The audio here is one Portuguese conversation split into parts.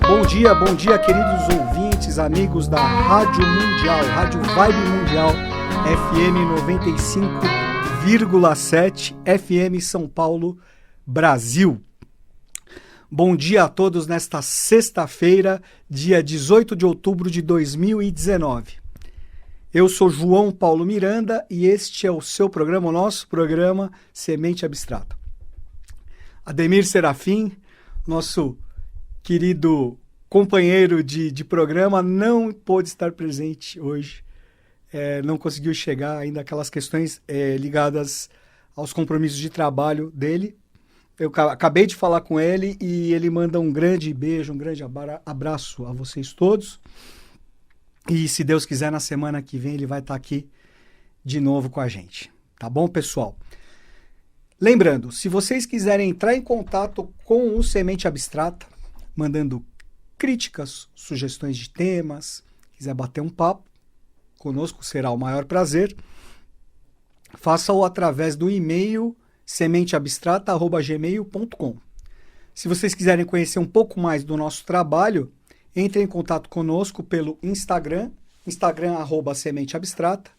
Bom dia, queridos ouvintes, amigos da Rádio Mundial, Rádio Vibe Mundial, FM 95,7, FM São Paulo, Brasil. Bom dia a todos nesta sexta-feira, dia 18 de outubro de 2019. Eu sou João Paulo Miranda e este é o seu programa, o nosso programa Semente Abstrata. Ademir Serafim, nosso querido companheiro de programa, não pôde estar presente hoje, não conseguiu chegar ainda, aquelas questões ligadas aos compromissos de trabalho dele. Eu acabei de falar com ele e ele manda um grande beijo, um grande abraço a vocês todos. E se Deus quiser, na semana que vem ele vai estar aqui de novo com a gente. Tá bom, pessoal? Lembrando, se vocês quiserem entrar em contato com o Semente Abstrata, mandando críticas, sugestões de temas, quiser bater um papo conosco, será o maior prazer. Faça-o através do e-mail sementeabstrata@gmail.com. Se vocês quiserem conhecer um pouco mais do nosso trabalho, entre em contato conosco pelo Instagram @sementeabstrata,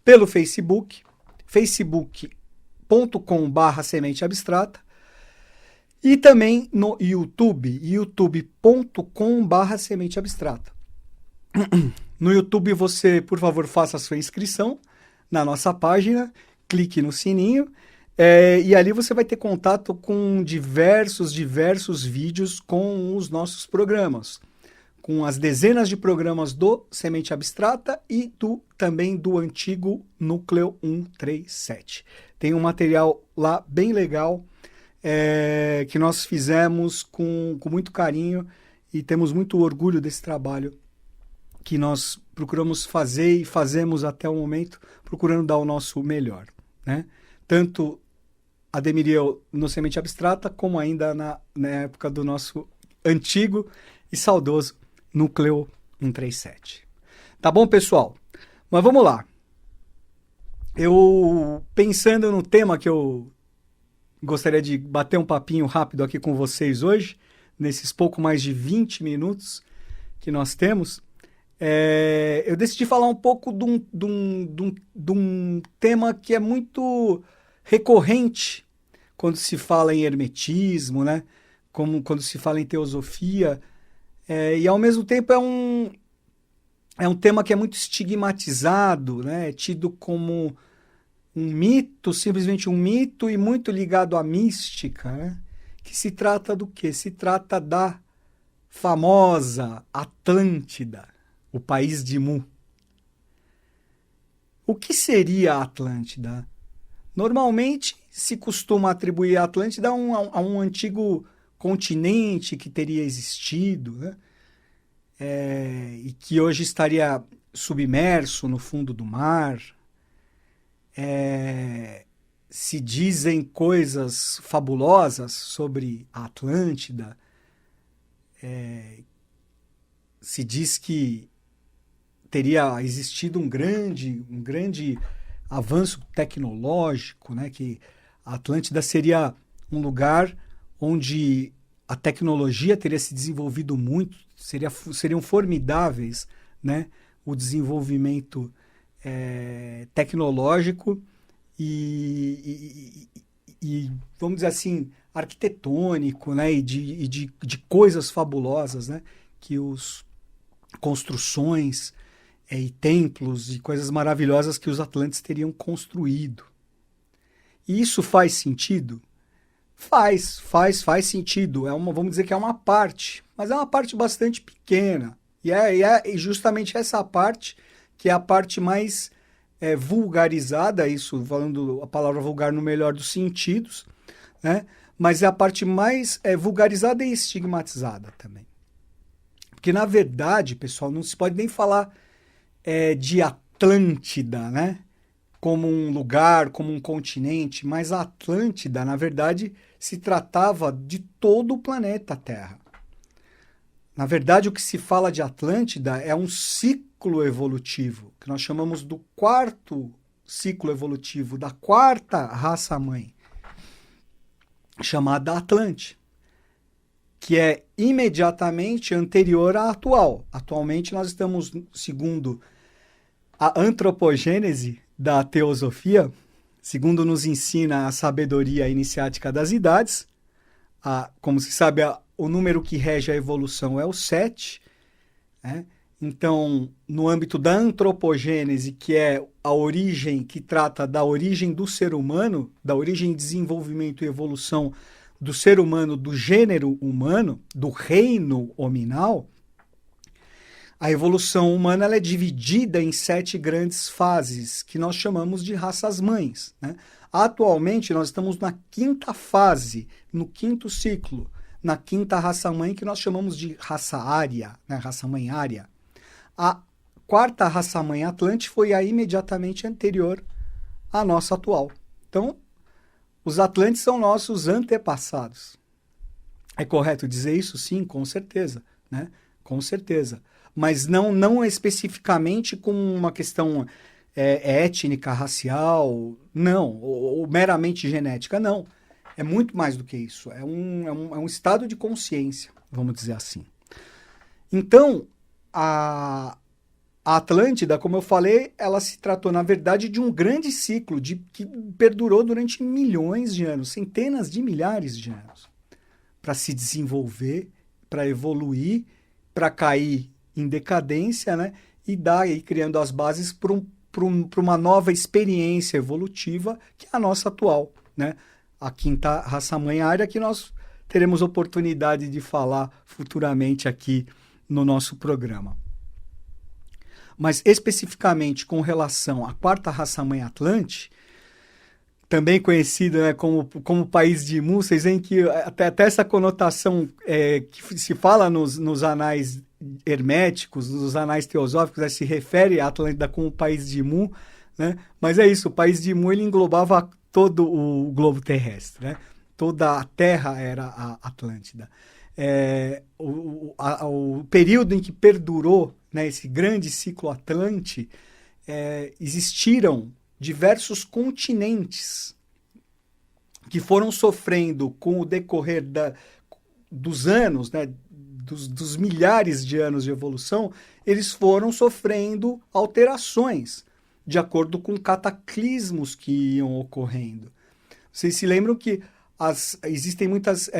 pelo Facebook, facebook.com/sementeabstrata, e também no YouTube, youtube.com/sementeabstrata. No YouTube você, por favor, faça a sua inscrição na nossa página, clique no sininho, e ali você vai ter contato com diversos vídeos com os nossos programas, com as dezenas de programas do Semente Abstrata e também do antigo Núcleo 137. Tem um material lá bem legal, que nós fizemos com muito carinho e temos muito orgulho desse trabalho que nós procuramos fazer e fazemos até o momento, procurando dar o nosso melhor, né? Tanto Ademir e eu no Semente Abstrata, como ainda na época do nosso antigo e saudoso Núcleo 137. Tá bom, pessoal? Mas vamos lá. Eu, pensando no tema que eu gostaria de bater um papinho rápido aqui com vocês hoje, nesses pouco mais de 20 minutos que nós temos, eu decidi falar um pouco de um tema que é muito recorrente quando se fala em hermetismo, né? Como quando se fala em teosofia, e ao mesmo tempo é um tema que é muito estigmatizado, né? É tido como um mito, simplesmente um mito, e muito ligado à mística, né? Que se trata do quê? Se trata da famosa Atlântida, o país de Mu. O que seria a Atlântida? Normalmente se costuma atribuir a Atlântida a um antigo continente que teria existido, né? E que hoje estaria submerso no fundo do mar. Se dizem coisas fabulosas sobre a Atlântida. Se diz que teria existido um grande avanço tecnológico, né? Que a Atlântida seria um lugar onde a tecnologia teria se desenvolvido muito, seriam formidáveis, né? O desenvolvimento tecnológico e, vamos dizer assim, arquitetônico, né? E de coisas fabulosas, né? Que os construções e templos e coisas maravilhosas que os atlantes teriam construído. E isso faz sentido? Faz sentido. Vamos dizer que é uma parte, mas é uma parte bastante pequena. E é justamente essa parte que é a parte mais vulgarizada, isso falando a palavra vulgar no melhor dos sentidos, né? Mas é a parte mais vulgarizada e estigmatizada também. Porque, na verdade, pessoal, não se pode nem falar de Atlântida, né? Como um lugar, como um continente, mas a Atlântida, na verdade, se tratava de todo o planeta Terra. Na verdade, o que se fala de Atlântida é um ciclo evolutivo, que nós chamamos do quarto ciclo evolutivo, da quarta raça-mãe, chamada Atlante. que é imediatamente anterior à atual. Atualmente nós estamos, segundo a antropogênese da teosofia, segundo nos ensina a sabedoria iniciática das idades, como se sabe, o número que rege a evolução é o 7, né? Então, no âmbito da antropogênese, que é a origem, que trata da origem do ser humano, da origem, desenvolvimento e evolução do ser humano, do gênero humano, do reino hominal, a evolução humana ela é dividida em 7 grandes fases, que nós chamamos de raças-mães, né? Atualmente, nós estamos na 5ª fase, no 5º ciclo, na 5ª raça-mãe, que nós chamamos de raça ária, né? Raça-mãe ária. A 4ª raça-mãe Atlante foi a imediatamente anterior à nossa atual. Então, os Atlantes são nossos antepassados. É correto dizer isso? Sim, com certeza, né? Com certeza. Mas não especificamente com uma questão étnica, racial, não, ou meramente genética, não. É muito mais do que isso. É um estado de consciência, vamos dizer assim. Então, a Atlântida, como eu falei, ela se tratou, na verdade, de um grande ciclo que perdurou durante milhões de anos, centenas de milhares de anos, para se desenvolver, para evoluir, para cair em decadência, né? E ir criando as bases para uma nova experiência evolutiva, que é a nossa atual, né? A 5ª raça-mãe área, que nós teremos oportunidade de falar futuramente aqui no nosso programa. Mas especificamente com relação à 4ª raça-mãe Atlante, também conhecida, né, como país de Mu, vocês veem que até essa conotação que se fala nos anais herméticos, nos anais teosóficos, se refere à Atlântida como país de Mu, né? Mas é isso, o país de Mu ele englobava todo o globo terrestre, né? Toda a Terra era a Atlântida. O período em que perdurou, né, esse grande ciclo Atlante, existiram diversos continentes que foram sofrendo com o decorrer dos anos, né, dos milhares de anos de evolução, eles foram sofrendo alterações de acordo com cataclismos que iam ocorrendo. Vocês se lembram que existem muitas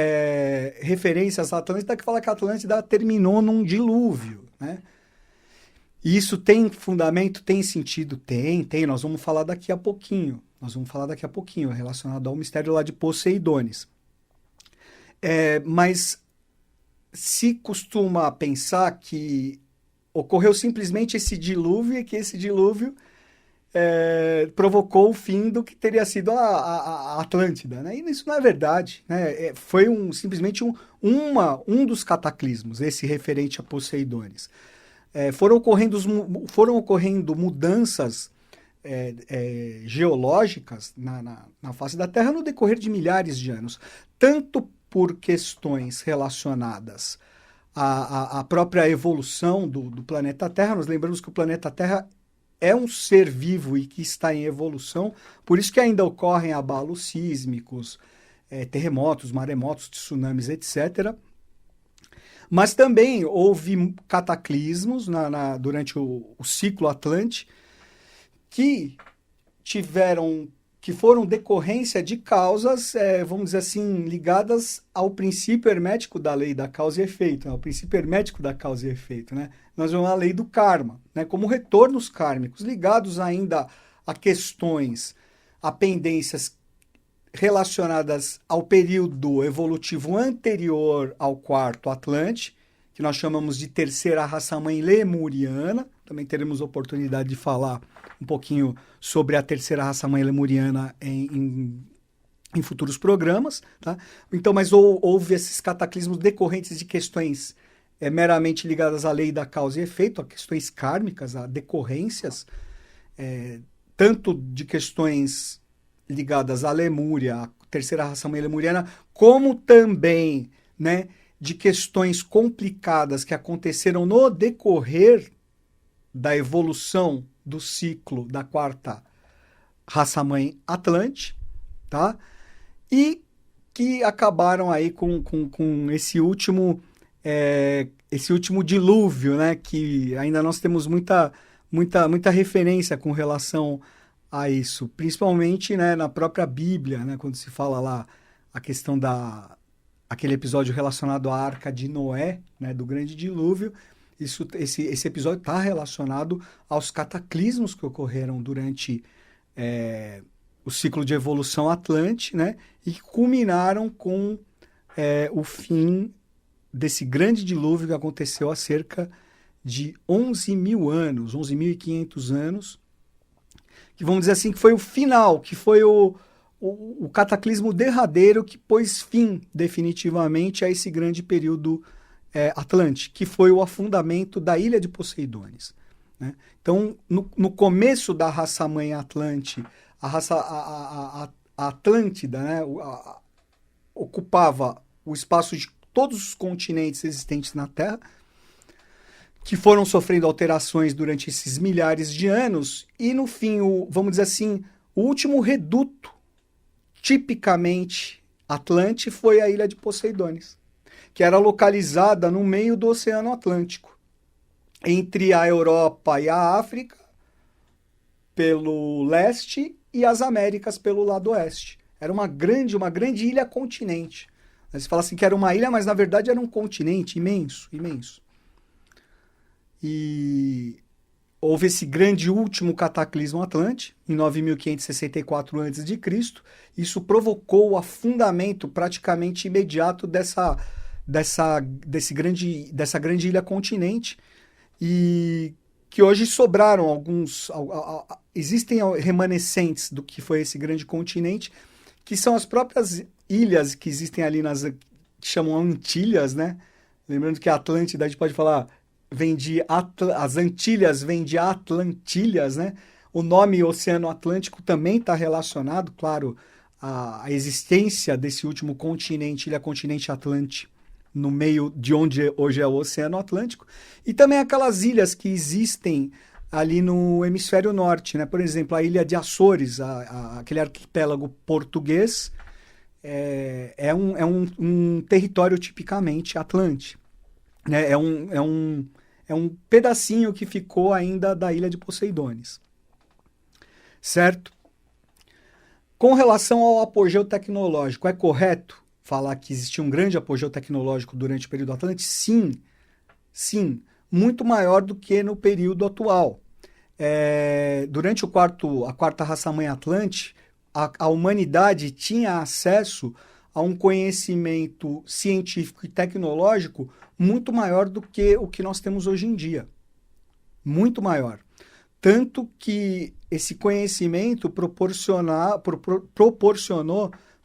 referências à Atlântida que falam que a Atlântida terminou num dilúvio, né? E isso tem fundamento, tem sentido? Tem. Nós vamos falar daqui a pouquinho. Relacionado ao mistério lá de Poseidones. Mas se costuma pensar que ocorreu simplesmente esse dilúvio e que esse dilúvio provocou o fim do que teria sido a Atlântida, né? E isso não é verdade, né? Foi simplesmente um dos cataclismos, esse referente a Poseidones. Foram ocorrendo mudanças geológicas na face da Terra no decorrer de milhares de anos, tanto por questões relacionadas à própria evolução do planeta Terra. Nós lembramos que o planeta Terra é um ser vivo e que está em evolução, por isso que ainda ocorrem abalos sísmicos, terremotos, maremotos, tsunamis, etc. Mas também houve cataclismos durante o ciclo Atlante que foram decorrência de causas, vamos dizer assim, ligadas ao princípio hermético da lei da causa e efeito, né? Ao princípio hermético da causa e efeito, né? Nós vamos à lei do karma, né? Como retornos kármicos, ligados ainda a questões, a pendências relacionadas ao período evolutivo anterior ao 4º Atlante, que nós chamamos de 3ª raça-mãe lemuriana. Também teremos oportunidade de falar um pouquinho sobre a 3ª raça-mãe lemuriana em futuros programas, tá? Então, mas houve esses cataclismos decorrentes de questões meramente ligadas à lei da causa e efeito, a questões kármicas, a decorrências, tanto de questões ligadas à Lemúria, a 3ª raça-mãe lemuriana, como também, né, de questões complicadas que aconteceram no decorrer da evolução do ciclo da 4ª raça-mãe Atlante, tá? E que acabaram aí com esse último dilúvio, né? Que ainda nós temos muita referência com relação a isso, principalmente, né, na própria Bíblia, né, quando se fala lá a questão aquele episódio relacionado à Arca de Noé, né, do grande dilúvio. Esse episódio está relacionado aos cataclismos que ocorreram durante o ciclo de evolução Atlante, né, e que culminaram com o fim desse grande dilúvio que aconteceu há cerca de 11.500 anos, que vamos dizer assim, que foi o final, que foi o cataclismo derradeiro que pôs fim definitivamente a esse grande período Atlante, que foi o afundamento da ilha de Poseidones, né? Então, no começo da raça-mãe Atlante, a Atlântida, né, ocupava o espaço de todos os continentes existentes na Terra, que foram sofrendo alterações durante esses milhares de anos, e no fim, vamos dizer assim, o último reduto tipicamente Atlante foi a ilha de Poseidones, que era localizada no meio do Oceano Atlântico, entre a Europa e a África pelo leste e as Américas pelo lado oeste. Era uma grande ilha-continente. Você fala assim que era uma ilha, mas na verdade era um continente imenso, imenso. E houve esse grande último cataclismo Atlante, em 9.564 a.C. Isso provocou o afundamento praticamente imediato dessa grande ilha-continente, e que hoje sobraram existem remanescentes do que foi esse grande continente, que são as próprias ilhas que existem ali que chamam Antilhas, né? Lembrando que a Atlântida, a gente pode falar, as Antilhas vem de Atlantilhas, né? O nome Oceano Atlântico também está relacionado, claro, à existência desse último continente, ilha-continente Atlante, no meio de onde hoje é o Oceano Atlântico, e também aquelas ilhas que existem ali no hemisfério norte, né? Por exemplo, a ilha de Açores, aquele arquipélago português, é um território tipicamente Atlante, né? É um pedacinho que ficou ainda da ilha de Poseidones, certo? Com relação ao apogeu tecnológico, é correto falar que existia um grande apogeu tecnológico durante o período Atlante? Sim, sim, muito maior do que no período atual. Durante a quarta raça-mãe Atlante, a humanidade tinha acesso a um conhecimento científico e tecnológico muito maior do que o que nós temos hoje em dia. Muito maior. Tanto que esse conhecimento proporcionou,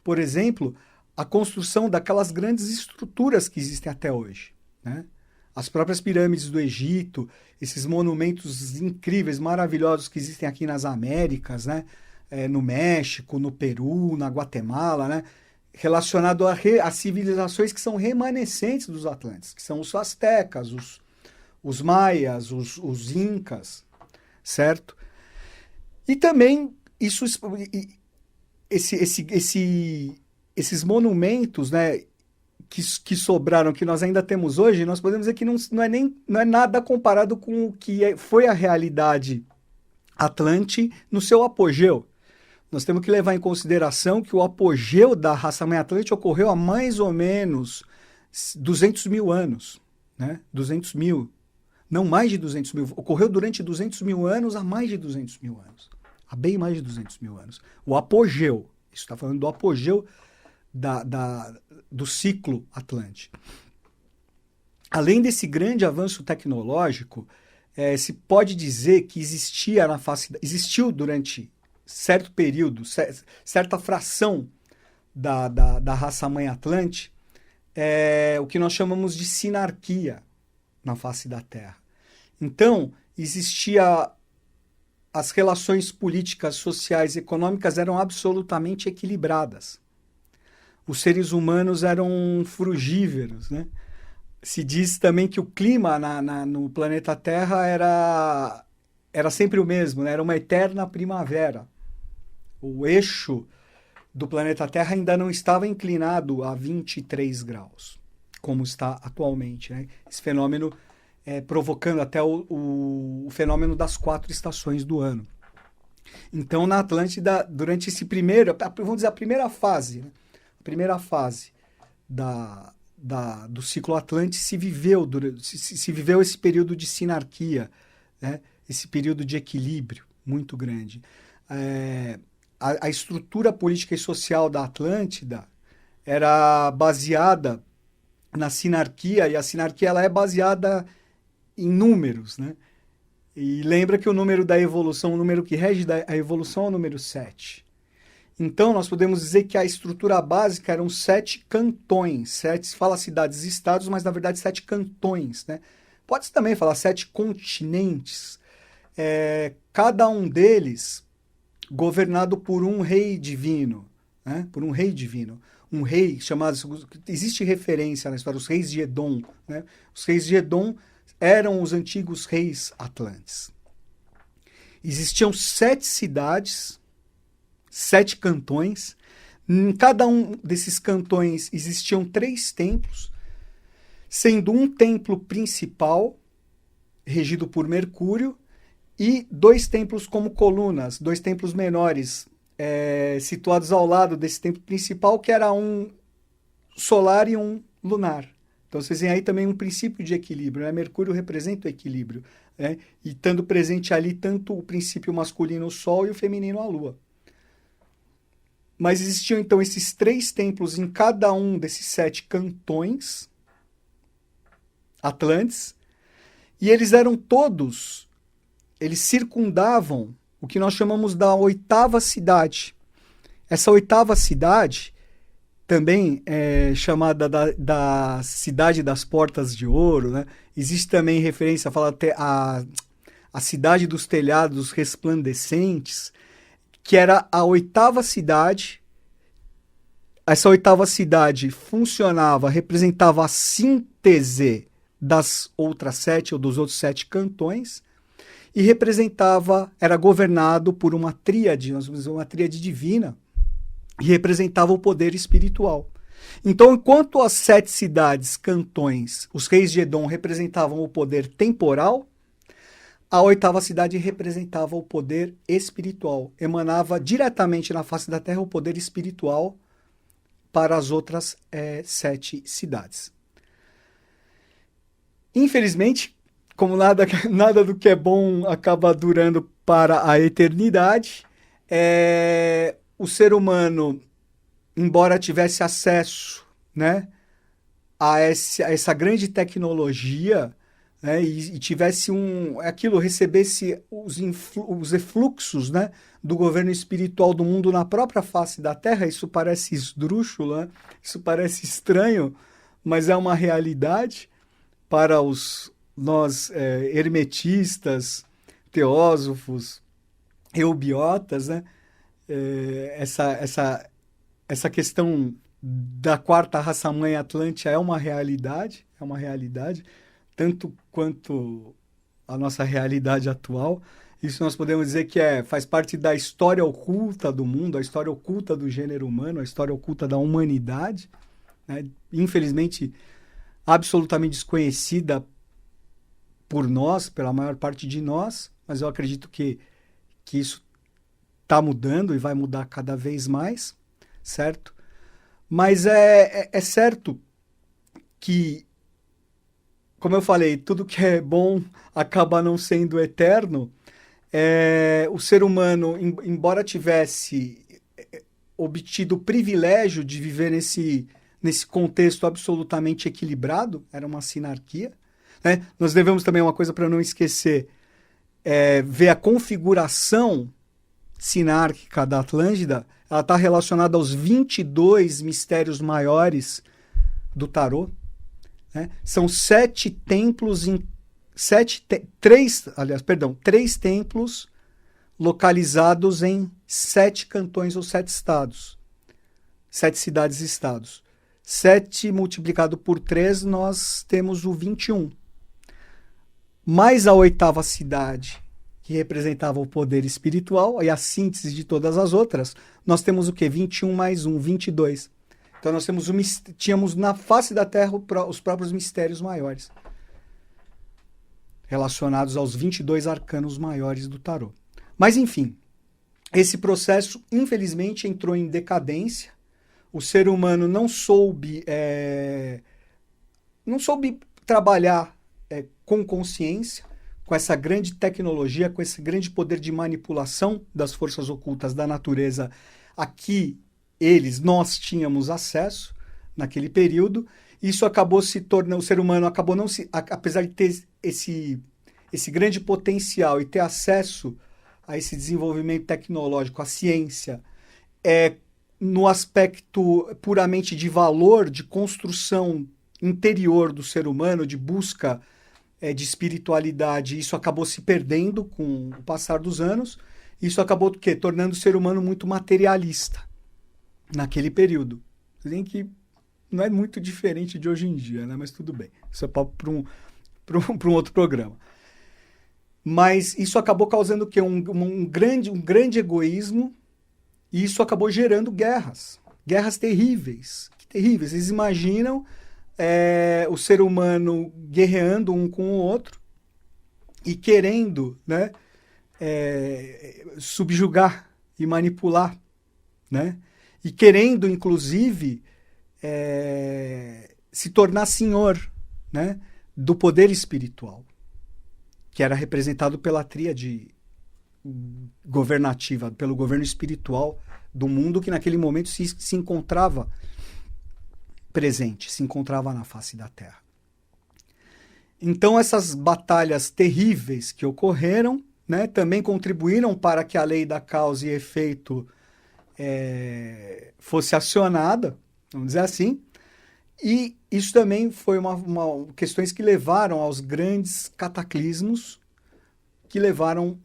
por exemplo, a construção daquelas grandes estruturas que existem até hoje, né? As próprias pirâmides do Egito, esses monumentos incríveis, maravilhosos que existem aqui nas Américas, né? No México, no Peru, na Guatemala, né? Relacionado a civilizações que são remanescentes dos Atlantes, que são os astecas, os maias, os incas, certo? E também esses monumentos, né, que sobraram, que nós ainda temos hoje, nós podemos dizer que não é nada comparado com o que foi a realidade Atlante no seu apogeu. Nós temos que levar em consideração que o apogeu da raça-mãe Atlante ocorreu há mais ou menos 200 mil anos, né? 200 mil, não mais de 200 mil, ocorreu durante 200 mil anos, há mais de 200 mil anos, há bem mais de 200 mil anos. O apogeu, isso está falando do apogeu do ciclo Atlante. Além desse grande avanço tecnológico, se pode dizer que existiu durante certo período, certa fração da raça-mãe Atlante, o que nós chamamos de sinarquia na face da Terra. Então, as relações políticas, sociais e econômicas eram absolutamente equilibradas. Os seres humanos eram frugívoros, né? Se diz também que o clima no planeta Terra era sempre o mesmo, né? Era uma eterna primavera. O eixo do planeta Terra ainda não estava inclinado a 23 graus, como está atualmente, né? Esse fenômeno provocando até o fenômeno das 4 estações do ano. Então, na Atlântida, durante esse primeiro, vamos dizer, a primeira fase, né? A primeira fase do ciclo Atlântico se viveu esse período de sinarquia, né? Esse período de equilíbrio muito grande. A estrutura política e social da Atlântida era baseada na sinarquia, e a sinarquia ela é baseada em números, né? E lembra que o número da evolução, o número que rege a evolução é o número 7. Então, nós podemos dizer que a estrutura básica eram 7 cantões. 7 fala cidades-estados, mas na verdade 7 cantões, né? Pode-se também falar 7 continentes. Cada um deles governado por um rei divino, né? Por um rei divino. Um rei chamado... Existe referência na história, os reis de Edom, né? Os reis de Edom eram os antigos reis atlantes. Existiam 7 cidades, 7 cantões. Em cada um desses cantões existiam 3 templos, sendo um templo principal, regido por Mercúrio, e 2 templos como colunas, 2 templos menores, situados ao lado desse templo principal, que era um solar e um lunar. Então, vocês veem aí também um princípio de equilíbrio, né? Mercúrio representa o equilíbrio, né? E estando presente ali tanto o princípio masculino, o Sol, e o feminino, a Lua. Mas existiam, então, esses 3 templos em cada um desses 7 cantões atlantes, e eles circundavam o que nós chamamos da 8ª cidade. Essa 8ª cidade, também chamada da Cidade das Portas de Ouro, né? Existe também referência a Cidade dos Telhados Resplandecentes, que era a 8ª cidade. Essa 8ª cidade representava a síntese das outras 7 ou dos outros 7 cantões, e era governado por uma tríade, nós vamos dizer, uma tríade divina, e representava o poder espiritual. Então, enquanto as 7 cidades, cantões, os reis de Edom representavam o poder temporal, a 8ª cidade representava o poder espiritual. Emanava diretamente na face da terra o poder espiritual para as outras 7 cidades. Infelizmente, como nada do que é bom acaba durando para a eternidade, o ser humano, embora tivesse acesso, né, a essa grande tecnologia, né, e tivesse recebesse os efluxos, né, do governo espiritual do mundo na própria face da Terra, isso parece esdrúxulo, né? Isso parece estranho, mas é uma realidade para nós hermetistas, teósofos, eubiotas, né? Essa questão da 4ª raça-mãe Atlântica é uma realidade, tanto quanto a nossa realidade atual. Isso nós podemos dizer que faz parte da história oculta do mundo, a história oculta do gênero humano, a história oculta da humanidade, né? Infelizmente, absolutamente desconhecida por nós, pela maior parte de nós, mas eu acredito que isso está mudando e vai mudar cada vez mais, certo? Mas é certo que, como eu falei, tudo que é bom acaba não sendo eterno. O ser humano, embora tivesse obtido o privilégio de viver nesse contexto absolutamente equilibrado, era uma sinarquia, né? Nós devemos também, uma coisa para não esquecer, ver a configuração sinárquica da Atlântida. Ela está relacionada aos 22 mistérios maiores do tarô, né? São 7 templos três templos localizados em 7 cantões ou 7 estados, 7 cidades-estados. 7 multiplicado por 3, nós temos o 21. Mais a 8ª cidade que representava o poder espiritual, e a síntese de todas as outras, nós temos o quê? 21 mais 1, 22. Então nós tínhamos na face da Terra os próprios mistérios maiores, relacionados aos 22 arcanos maiores do tarô. Mas enfim, esse processo, infelizmente, entrou em decadência. O ser humano não soube trabalhar com consciência, com essa grande tecnologia, com esse grande poder de manipulação das forças ocultas da natureza a que nós tínhamos acesso naquele período. Isso acabou se tornando, o ser humano acabou não se, apesar de ter esse grande potencial e ter acesso a esse desenvolvimento tecnológico, a ciência, no aspecto puramente de valor, de construção interior do ser humano, de busca de espiritualidade, isso acabou se perdendo com o passar dos anos. Isso acabou tornando o ser humano muito materialista naquele período. Dizem que não é muito diferente de hoje em dia, né? Mas tudo bem. Isso é papo para um outro programa. Mas isso acabou causando o quê? Um grande egoísmo, e isso acabou gerando guerras. Guerras terríveis. Terríveis. Vocês imaginam o ser humano guerreando um com o outro e querendo, né, subjugar e manipular, né? E querendo, inclusive, se tornar senhor, né, do poder espiritual, que era representado pela tríade governativa, pelo governo espiritual do mundo, que naquele momento se encontrava presente, se encontrava na face da Terra. Então essas batalhas terríveis que ocorreram, né, também contribuíram para que a lei da causa e efeito fosse acionada, vamos dizer assim, e isso também foi questões que levaram aos grandes cataclismos, que levaram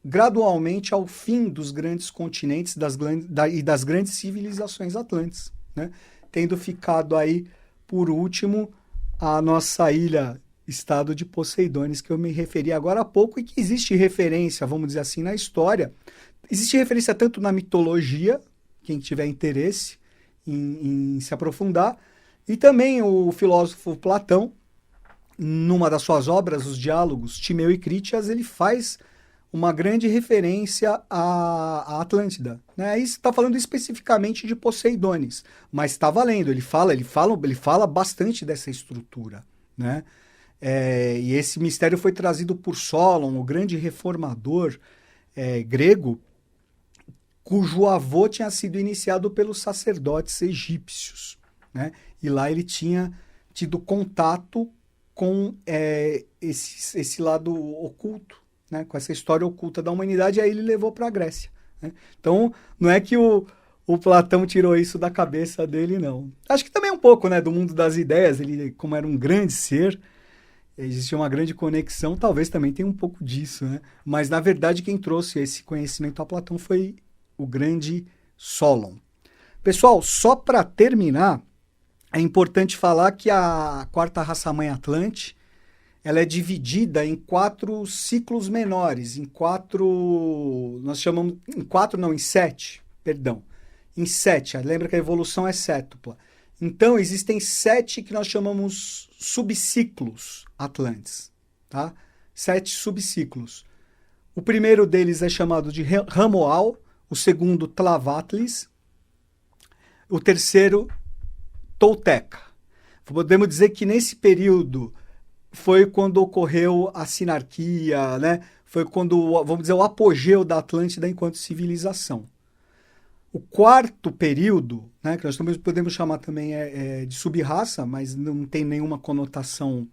gradualmente ao fim dos grandes continentes e das grandes civilizações atlantes, né? Tendo ficado aí, por último, a nossa ilha, estado de Poseidones, que eu me referi agora há pouco, e que existe referência, vamos dizer assim, na história. Existe referência tanto na mitologia, quem tiver interesse em se aprofundar, e também o filósofo Platão, numa das suas obras, Os Diálogos, Timeu e Critias, ele faz uma grande referência à Atlântida, né? Aí está falando especificamente de Poseidones, mas está valendo, ele fala bastante dessa estrutura, né? E esse mistério foi trazido por Solon, o grande reformador grego, cujo avô tinha sido iniciado pelos sacerdotes egípcios, né? E lá ele tinha tido contato com esse lado oculto, né, com essa história oculta da humanidade, e aí ele levou para a Grécia, né? Então, não é que o Platão tirou isso da cabeça dele, não. Acho que também um pouco, né, do mundo das ideias, ele, como era um grande ser, existia uma grande conexão, talvez também tenha um pouco disso, né? Mas, na verdade, quem trouxe esse conhecimento a Platão foi o grande Solon. Pessoal, só para terminar, é importante falar que a quarta raça-mãe Atlante, ela é dividida em 4 ciclos menores, em 7, perdão. Em 7, lembra que a evolução é sétupla. Então, existem 7 que nós chamamos subciclos atlantes, tá? 7 subciclos. O primeiro deles é chamado de Ramoal, o segundo Tlavatlis, o terceiro Tolteca. Podemos dizer que nesse período foi quando ocorreu a sinarquia, né? Foi quando, vamos dizer, o apogeu da Atlântida enquanto civilização. O quarto período, né, que nós podemos chamar também de sub-raça, mas não tem nenhuma conotação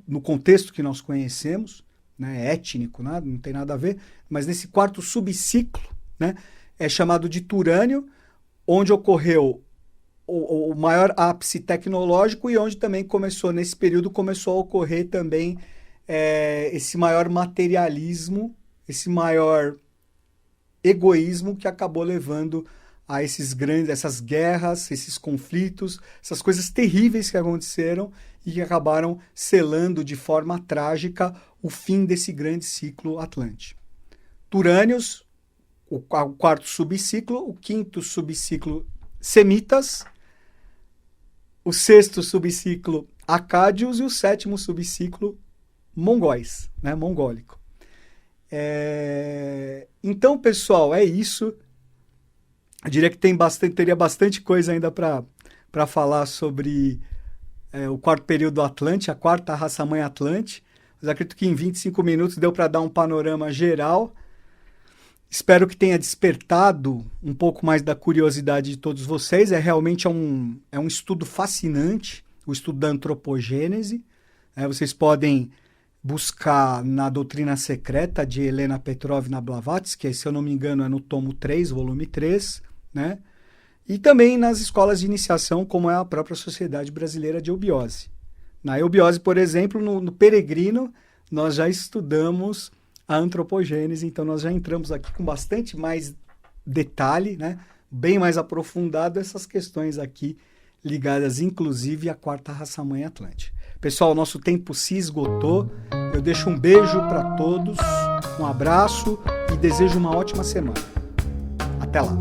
no contexto que nós conhecemos, né, étnico, né, não tem nada a ver, mas nesse quarto subciclo, né, é chamado de Turânio, onde ocorreu o maior ápice tecnológico e onde também nesse período começou a ocorrer também esse maior materialismo, esse maior egoísmo que acabou levando a essas guerras, esses conflitos, essas coisas terríveis que aconteceram e que acabaram selando de forma trágica o fim desse grande ciclo atlântico. Turânios, o quarto subciclo, o quinto subciclo Semitas, o sexto subciclo Acádios e o sétimo subciclo Mongóis, né, mongólico. Então, pessoal, é isso. Eu diria que teria bastante coisa ainda para falar sobre o quarto período Atlante, a quarta raça-mãe Atlante. Mas acredito que em 25 minutos deu para dar um panorama geral. Espero que tenha despertado um pouco mais da curiosidade de todos vocês. Realmente um estudo fascinante, o estudo da antropogênese. Vocês podem buscar na Doutrina Secreta de Helena Petrovna Blavatsky, se eu não me engano é no tomo 3, volume 3, né? E também nas escolas de iniciação, como é a própria Sociedade Brasileira de Eubiose. Na eubiose, por exemplo, no Peregrino, nós já estudamos a antropogênese, então nós já entramos aqui com bastante mais detalhe, né? Bem mais aprofundado essas questões aqui, ligadas inclusive à quarta raça-mãe Atlante. Pessoal, nosso tempo se esgotou. Eu deixo um beijo para todos, um abraço e desejo uma ótima semana. Até lá!